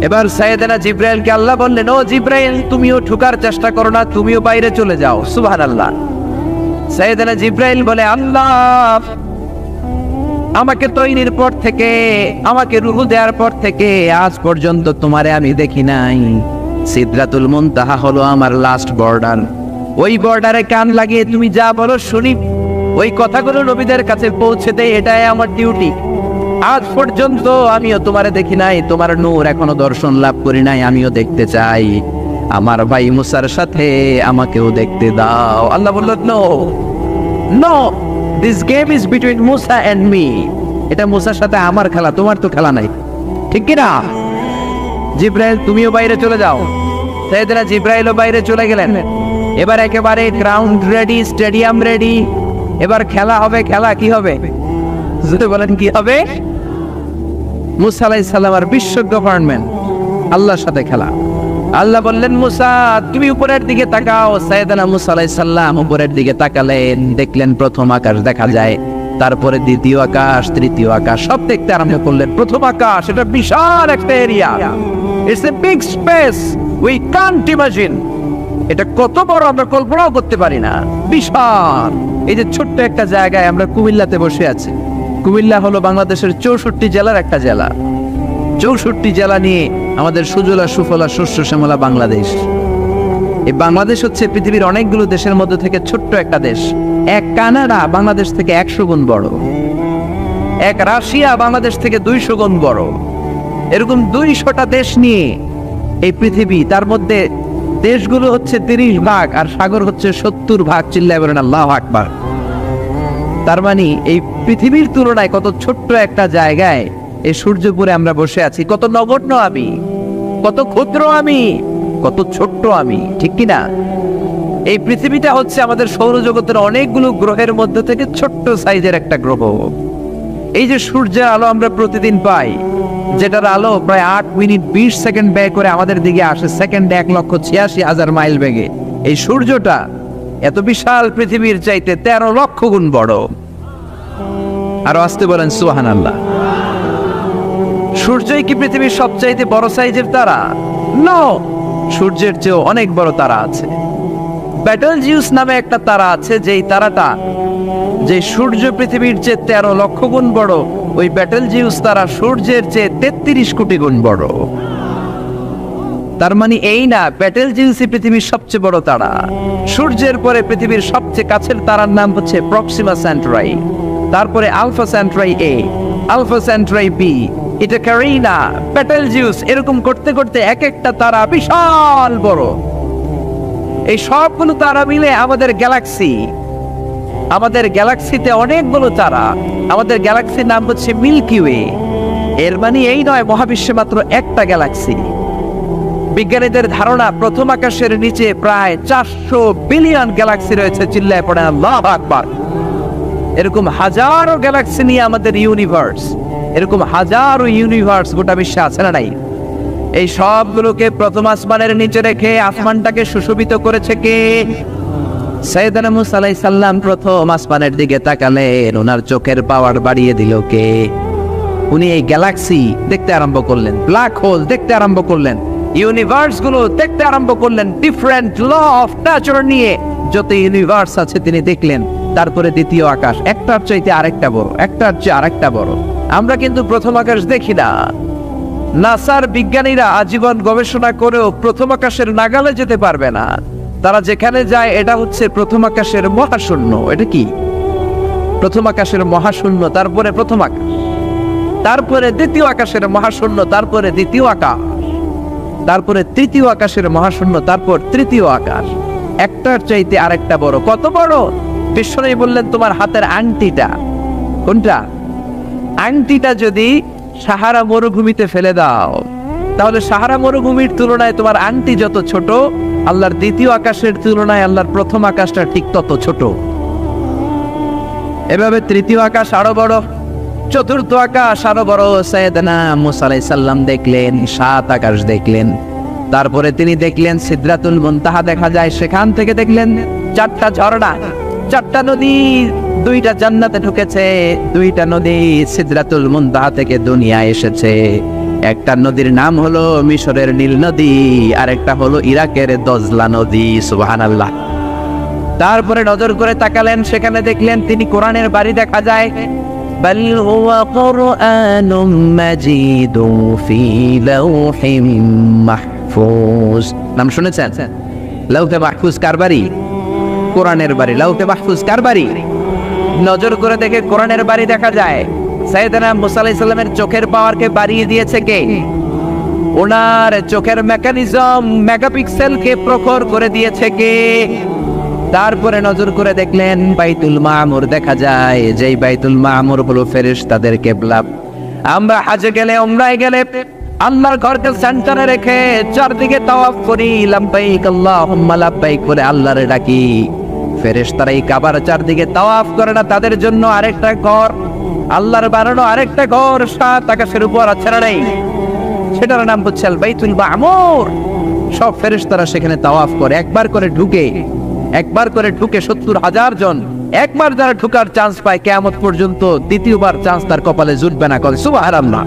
এবার সাইয়েদনা জিব্রাইলকে আল্লাহ বললেন, ও জিব্রাইল, তুমিও ঠুকার চেষ্টা করো না, তুমিও বাইরে চলে যাও। সুবহানাল্লাহ। সাইয়েদনা জিব্রাইল বলে, আল্লাহ আমাকে তৈরির পর থেকে, আমাকে রূহ দেওয়ার পর থেকে আজ পর্যন্ত তোমারে আমি দেখি নাই। সিদরাতুল মুনতাহা হলো আমার লাস্ট বর্ডার। ওই বর্ডারে কান লাগিয়ে তুমি যা বলো শুনি, ওই কথাগুলো নবীদের কাছে পৌঁছে দেয়, এটাই আমার ডিউটি। আজ পর্যন্ত আমিও তোমারে দেখি নাই, তোমার নূর এখনো দর্শন লাভ করি নাই, আমিও দেখতে চাই। আমার ভাই মুসার সাথে আমাকেও দেখতে দাও। আল্লাহ বলল, no no, this game is between Musa and me. এটা মুসার সাথে আমার খেলা, তোমার তো খেলা নাই, ঠিক কি না? জিব্রাইল, তুমিও বাইরে চলে যাও। সাইয়েদনা জিব্রাইলও বাইরে চলে গেলেন। এবার একেবারে গ্রাউন্ড রেডি, স্টেডিয়াম রেডি। এবার খেলা হবে। খেলা কি হবে? যদি বলেন কি হবে? মুসা আলাইহিস সালাম আর বিশ্ব গভর্নমেন্ট, আল্লাহর সাথে খেলা। আল্লাহ বললেন, মুসা তুমি উপরের দিকে তাকাও। সাইয়েদনা মুসা আলাইহিস সালাম উপরের দিকে তাকালেন, দেখলেন প্রথম আকাশ দেখা যায়, তারপরে দ্বিতীয় আকাশ, তৃতীয় আকাশ, সব দেখতে আরম্ভ করলেন। প্রথম আকাশ, এটা বিশাল একটা area, it's a big space, we can't imagine. এটা কত বড় আমরা কল্পনাও করতে পারি না, বিশাল। এই যে ছোট্ট একটা জায়গায় আমরা কুমিল্লাতে বসে আছি। কুমিল্লা হলো বাংলাদেশের 64 জেলার একটা জেলা। 64 জেলা নিয়ে আমাদের সুজলা সুফলা শস্য শ্যামলা বাংলাদেশ। এই বাংলাদেশ হচ্ছে পৃথিবীর অনেকগুলো দেশের মধ্যে থেকে ছোট্ট একটা দেশ। এক কানাডা বাংলাদেশ থেকে 100 গুণ বড়, এক রাশিয়া বাংলাদেশ থেকে 200 গুণ বড়। এরকম 200টা দেশ নিয়ে এই পৃথিবী, তার মধ্যে দেশগুলো হচ্ছে 30 ভাগ আর সাগর হচ্ছে 70 ভাগ। চিল্লায় বলেন আল্লাহু আকবার। তার মানে এই পৃথিবীর তুলনায় কত ছোট্ট একটা জায়গায় এই সূর্যপুরে আমরা বসে আছি। কত নগণ্য আমি, কত ক্ষুদ্র আমি, কত ছোট্ট আমি, ঠিক কিনা? এই পৃথিবীটা হচ্ছে আমাদের সৌরজগতের অনেকগুলো গ্রহের মধ্যে থেকে ছোট্ট সাইজের একটা গ্রহ। এই যে সূর্যের আলো আমরা প্রতিদিন পাই, যেটার আলো প্রায় 8 মিনিট 20 সেকেন্ড ব্যয় করে আমাদের দিকে আসে, সেকেন্ডে 1,86,000 মাইল বেগে। এই সূর্যটা এত বিশাল পৃথিবীর চাইতে 13 লক্ষ গুণ বড়। আরো আসতে বলেন সুবহানাল্লাহ। সূর্যই কি পৃথিবীর সবচাইতে বড় সাইজের তারা? নো, সূর্যের চেয়েও অনেক বড় তারা আছে। ব্যাটেলজিউস নামে একটা তারা আছে, যেই তারাটা, যে সূর্য পৃথিবীর চেয়ে 13 লক্ষ গুণ বড়, ওই ব্যাটেলজিউস তারা সূর্যের চেয়ে 33 কোটি গুণ বড়। তার মানে এই না ব্যাটেলজিউসই পৃথিবীর সবচেয়ে বড় তারা। সূর্যের পরে পৃথিবীর সবচেয়ে কাছের তারার নাম হচ্ছে প্রক্সিমা সেন্টরাই, তারপরে আলফা সেন্টরাই এ, আলফা সেন্টরাই বি, এটা ক্যারিনা, ব্যাটেলজিউস, এরকম করতে করতে এক একটা তারা বিশাল বড়। এই সবগুলো তারা মিলে আমাদের গ্যালাক্সি। আমাদের গ্যালাক্সিতে অনেকগুলো তারা। আমাদের গ্যালাক্সির নাম হচ্ছে মিল্কি ওয়ে। এর মানে এই নয় মহাবিশ্বে মাত্র একটা গ্যালাক্সি। বিজ্ঞানীদের ধারণা প্রথম আকাশের নিচে প্রায় 400 বিলিয়ন গ্যালাক্সি রয়েছে। চিল্লায় পড়ে আল্লাহু আকবার। এরকম হাজারো গ্যালাক্সি নিয়ে আমাদের ইউনিভার্স, এরকম হাজারো ইউনিভার্স গোটা বিশ্বে আছে না নাই? এই সবগুলোকে প্রথম আসমানের নিচে রেখে আসমানটাকে সুশোভিত করেছে কে? সাইয়েদনা মুসা আলাইহিস সালাম প্রথম আসমানের দিকে তাকালেন, ওনার চোখের পাওয়ার বাড়িয়ে দিল কে? উনি এই গ্যালাক্সি দেখতে আরম্ভ করলেন, ব্ল্যাক হোল দেখতে আরম্ভ করলেন, ইউনিভার্স গুলো দেখতে আরম্ভ করলেন। ডিফারেন্ট ল অফ নেচার নিয়ে যত ইউনিভার্স আছে তিনি দেখলেন। তারপরে দ্বিতীয় আকাশ, একটার চাইতে আরেকটা বড়, একটার চেয়ে আরেকটা বড়। আমরা কিন্তু প্রথম আকাশ দেখি না। নাসার বিজ্ঞানীরা আজীবন গবেষণা করেও প্রথম আকাশের নাগালে যেতে পারবে না। তারা যেখানে যায় এটা হচ্ছে প্রথম আকাশের মহাশূন্য। এটা কি? প্রথম আকাশের মহাশূন্য, তারপরে প্রথম আকাশ, তারপরে দ্বিতীয় আকাশের মহাশূন্য, তারপরে দ্বিতীয় আকাশ, তারপরে তৃতীয় আকাশের মহাশূন্য, তারপর তৃতীয় আকাশ। একটার চাইতে আরেকটা বড়। কত বড়? বিশ্বনবী বললেন তোমার হাতের আংটিটা, কোনটা? আংটিটা যদি সাহারা মরুভূমিতে ফেলে দাও, তাহলে সাহারা মরুভূমির তুলনায় তোমার আংটি যত ছোট, আল্লাহর দ্বিতীয় আকাশের তুলনায় আল্লাহর প্রথম আকাশটা ঠিক তত ছোট। এভাবে তৃতীয় আকাশ আরো বড়, চতুর্থ আকাশ আরো বড়। সাইয়েদনা মুসা আলাইহিস সালাম দেখলেন 7 আকাশ দেখলেন। তারপরে তিনি দেখলেন সিদরাতুল মুনতাহা দেখা যায়, সেখান থেকে দেখলেন 4টা ঝর্ণা, 4টা নদী, 2টা জান্নাতে ঢুকেছে, 2টা নদী সিদরাতুল মুনতাহা থেকে দুনিয়ায় এসেছে। একটা নদীর নাম হলো মিশরের নীল নদী, আর একটা হলো ইরাকের দজলা নদী। সুবহানাল্লাহ। তারপরে নজর করে তাকালেন, সেখানে দেখলেন তিনি কোরআনের বাড়ি দেখা যায়। বাল হুয়া কুরআনুম মাজিদুন ফি লাওহিম মাহফুজ। নাম শুনেছেন? লাউহে মাহফুজ কার বাড়ি? কোরআনের বাড়ি। লাউহে মাহফুজ কার বাড়ি? নজর করে দেখে কোরআনের বাড়ি দেখা যায়। সাইয়েদনা মুসা আলাইহিস সালামের চোখের পাওয়ারকে বাড়িয়ে দিয়েছে কে? ওনার চোখের মেকানিজম মেগাপিক্সেলকে প্রখর করে দিয়েছে কে? তারপরে নজর করে দেখলেন বাইতুল মামুর দেখা যায়, যেই বাইতুল মামুর হলো ফেরেশতাদের কিবলা। আমরা হজে গেলে, উমরায় গেলে আল্লাহর ঘরকে সেন্টারে রেখে চারদিকে তাওয়াফ করি, লাব্বাইক আল্লাহুম্মা লাব্বাইক করে আল্লাহরে ডাকি। ফেরেশতারা এই কাবার চারদিকে তাওয়াফ করে না, তাদের জন্য আরেকটা ঘর, আল্লাহর বানানো আরেকটা ঘর 7 আকাশের উপর আছে না নেই? সেটার নাম হচ্ছে আল বাইতুল মামুর। সব ফেরেশতারা সেখানে তাওয়াফ করে, একবার করে ঢুকে 70,000 জন। একবার যারা ঢুকার চান্স পায় কিয়ামত পর্যন্ত দ্বিতীয়বার চান্স তার কপালে জুটবে না। সুবহানাল্লাহ।